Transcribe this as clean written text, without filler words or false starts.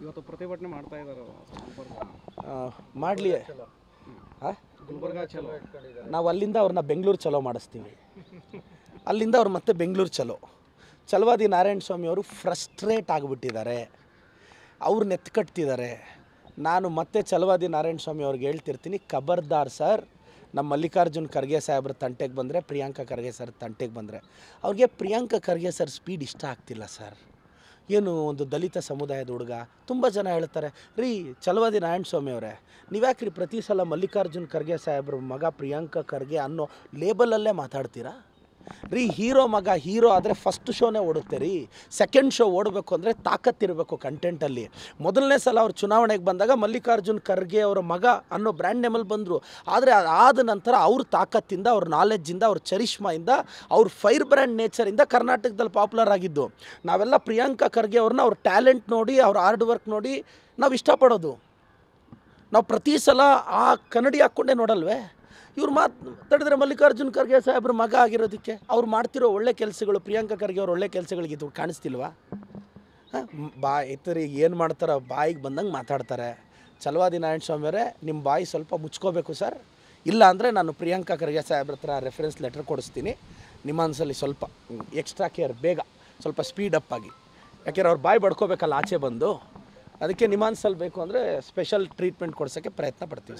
ಇವತ್ತು ಪ್ರತಿಭಟನೆ ಮಾಡ್ತಾ ಇದ್ದಾರೆ ಮಾಡಲಿ. ಗುಲ್ಬರ್ಗ ಚಲೋ ನಾವು ಅಲ್ಲಿಂದ ಅವ್ರನ್ನ ಬೆಂಗಳೂರು ಚಲೋ ಮಾಡಿಸ್ತೀವಿ. ಅಲ್ಲಿಂದ ಅವ್ರು ಮತ್ತೆ ಬೆಂಗಳೂರು ಛಲವಾದಿ ನಾರಾಯಣ ಸ್ವಾಮಿ ಅವರು ಫ್ರಸ್ಟ್ರೇಟ್ ಆಗಿಬಿಟ್ಟಿದ್ದಾರೆ, ಅವ್ರನ್ನ ಎತ್ಕಟ್ತಿದ್ದಾರೆ. ನಾನು ಮತ್ತೆ ಛಲವಾದಿ ನಾರಾಯಣ ಸ್ವಾಮಿ ಅವ್ರಿಗೆ ಹೇಳ್ತಿರ್ತೀನಿ, ಖಬರ್ದಾರ್ ಸರ್, ನಮ್ಮ ಮಲ್ಲಿಕಾರ್ಜುನ್ ಖರ್ಗೆ ಸಾಹೇಬ್ರ ತಂಟೆಗೆ ಬಂದರೆ, ಪ್ರಿಯಾಂಕಾ ಖರ್ಗೆ ಸರ್ ತಂಟೆಗೆ ಬಂದರೆ, ಅವ್ರಿಗೆ ಪ್ರಿಯಾಂಕಾ ಖರ್ಗೆ ಸರ್ ಸ್ಪೀಡ್ ಇಷ್ಟ ಆಗ್ತಿಲ್ಲ ಸರ್. ಏನು ಒಂದು ದಲಿತ ಸಮುದಾಯದ ಹುಡುಗ. ತುಂಬ ಜನ ಹೇಳ್ತಾರೆ, ರೀ ಛಲವಾದಿ ನಾರಾಯಣ ಸ್ವಾಮಿ ಅವರೇ, ನೀವ್ಯಾಕ್ರಿ ಪ್ರತಿ ಸಲ ಮಲ್ಲಿಕಾರ್ಜುನ್ ಖರ್ಗೆ ಸಾಹೇಬ್ರ ಮಗ ಪ್ರಿಯಾಂಕಾ ಖರ್ಗೆ ಅನ್ನೋ ಲೇಬಲಲ್ಲೇ ಮಾತಾಡ್ತೀರಾ ರೀ? ಹೀರೋ ಮಗ ಹೀರೋ ಆದರೆ ಫಸ್ಟ್ ಶೋನೇ ಓಡುತ್ತೆ ರೀ. ಸೆಕೆಂಡ್ ಶೋ ಓಡಬೇಕು ಅಂದರೆ ತಾಕತ್ತಿರಬೇಕು ಕಂಟೆಂಟಲ್ಲಿ. ಮೊದಲನೇ ಸಲ ಅವ್ರು ಚುನಾವಣೆಗೆ ಬಂದಾಗ ಮಲ್ಲಿಕಾರ್ಜುನ್ ಖರ್ಗೆ ಅವರ ಮಗ ಅನ್ನೋ ಬ್ರ್ಯಾಂಡ್ ನೇಮಲ್ಲಿ ಬಂದರು. ಆದರೆ ಅದಾದ ನಂತರ ಅವ್ರ ತಾಕತ್ತಿಂದ, ಅವ್ರ ನಾಲೆಡ್ಜಿಂದ, ಅವ್ರ ಚರಿಷ್ಮಾಯಿಂದ, ಅವ್ರ ಫೈರ್ ಬ್ರ್ಯಾಂಡ್ ನೇಚರಿಂದ ಕರ್ನಾಟಕದಲ್ಲಿ ಪಾಪ್ಯುಲರ್ ಆಗಿದ್ದು. ನಾವೆಲ್ಲ ಪ್ರಿಯಾಂಕಾ ಖರ್ಗೆ ಅವ್ರನ್ನ ಅವ್ರ ಟ್ಯಾಲೆಂಟ್ ನೋಡಿ, ಅವ್ರ ಹಾರ್ಡ್ ವರ್ಕ್ ನೋಡಿ ನಾವು ಇಷ್ಟಪಡೋದು. ನಾವು ಪ್ರತಿ ಸಲ ಆ ಕನ್ನಡಿ ಹಾಕ್ಕೊಂಡೇ ನೋಡಲ್ವೇ? ಇವ್ರು ಮಾತಾಡಿದ್ರೆ ಮಲ್ಲಿಕಾರ್ಜುನ್ ಖರ್ಗೆ ಸಾಹೇಬ್ರ ಮಗ ಆಗಿರೋದಕ್ಕೆ ಅವ್ರು ಮಾಡ್ತಿರೋ ಒಳ್ಳೆ ಕೆಲಸಗಳು, ಪ್ರಿಯಾಂಕಾ ಖರ್ಗೆ ಅವ್ರ ಒಳ್ಳೆ ಕೆಲಸಗಳಿಗೆ ಇದು ಕಾಣಿಸ್ತಿಲ್ವಾ? ಇತರಿಗೆ ಏನು ಮಾಡ್ತಾರೋ ಬಾಯಿಗೆ ಬಂದಂಗೆ ಮಾತಾಡ್ತಾರೆ. ಛಲವಾದಿ ನಾರಾಯಣ ಸ್ವಾಮಿ ಅವರೇ, ನಿಮ್ಮ ಬಾಯಿ ಸ್ವಲ್ಪ ಮುಚ್ಕೋಬೇಕು ಸರ್. ಇಲ್ಲ ಅಂದರೆ ನಾನು ಪ್ರಿಯಾಂಕಾ ಖರ್ಗೆ ಸಾಹೇಬ್ರ ಹತ್ರ ರೆಫರೆನ್ಸ್ ಲೆಟರ್ ಕೊಡಿಸ್ತೀನಿ. ನಿಮ್ಮ ಅನ್ಸಲ್ಲಿ ಸ್ವಲ್ಪ ಎಕ್ಸ್ಟ್ರಾ ಕೇರ್, ಬೇಗ ಸ್ವಲ್ಪ ಸ್ಪೀಡ್ ಅಪ್ ಆಗಿ. ಯಾಕೆಂದ್ರೆ ಅವ್ರು ಬಾಯಿ ಬಡ್ಕೋಬೇಕಲ್ಲ ಆಚೆ ಬಂದು. ಅದಕ್ಕೆ ನಿಮಾನ್ಸಲ್ಲಿ ಬೇಕು ಅಂದರೆ ಸ್ಪೆಷಲ್ ಟ್ರೀಟ್ಮೆಂಟ್ ಕೊಡ್ಸೋಕ್ಕೆ ಪ್ರಯತ್ನ ಪಡ್ತೀವಿ.